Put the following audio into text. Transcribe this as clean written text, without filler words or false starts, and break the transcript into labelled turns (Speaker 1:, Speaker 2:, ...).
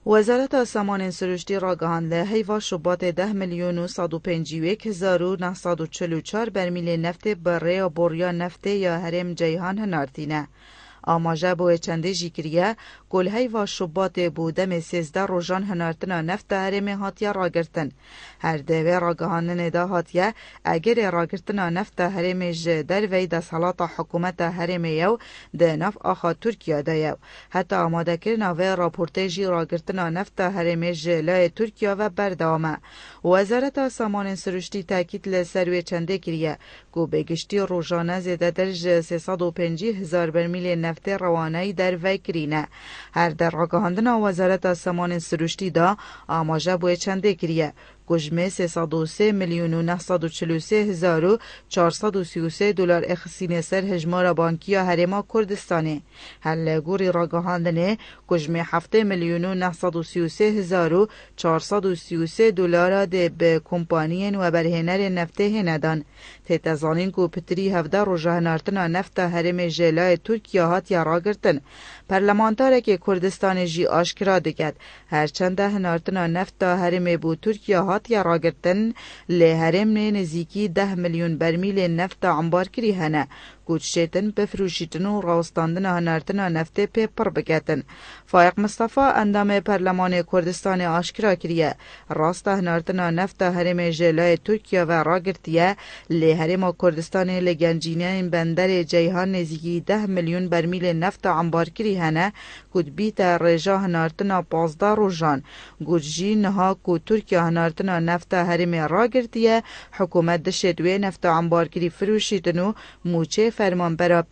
Speaker 1: وزارت سامان سروشتی را گهانده هیوا شبات 10,151,944 برمیل نفت بره یا بوریا نفت یا هرم جیهان هنارتینه. آماجه بوی چنده جیکریه گل هیوا شبات بودم 13 روژان هنارتنا نفت هرم هاتیا راگرتن. هر دوه را گهاندن دا هاتیا اگر راگرتنا نفت هرم در وی دا صلاة حکومت هرم یو ده نف آخا ترکیه دا یو. حتی آماده کرنا و راپورته جی راگرتنا نفت هرم لای ترکیه و بردامه. وزارت سامان سروشتی تاکید لسروی چنده کریه گو بگشتی روژانه زیده درج 350,000 برمیل نفت روانه‌ای در وی کرینه. هر در راگهاندن وزارت سامان سروشتی دا آماجه بوی چنده کریه گجمه 303,943,433 دلار اخسین سر هجمار بانکی هرما کردستانه. هل گوری راگهاندنه گجمه 7,933,433 دلار ده به کمپانین و برهنر نفته هندان. تتزانین کو پتری 17 روژه هنارتنا نفت هرم جلای ترکیه هات یا راگرتن. پرلمانتاره که کردستان جی آشکرا دکد هرچند هنارتنا نفت هرم بو ترکیه هات یا راگرتن لی هرم نزیکی 10 میلیون برمیل نفت انبار کری هنه. گوشتن بفروشیتن و راستاندن هنارتنا نفت پیپر بگتن. فایق مصطفی اندام پرلمان کردستان آشکرا کریه راست هنارتنا نفت هرم جلای ترکیه و راگرتیه لی هرم کردستان لگنجینه بندر جیهان نزیکی 10 میلیون برمیل نفت انبار کری هنه کود بیت رجا هنارتنا 15 روژان. گوجی نها کو ترکیه هنارتنا نفت هرم راگرتیه حکومت دشتوی نفت انبار کری فروشیتنو موچه فرمان برا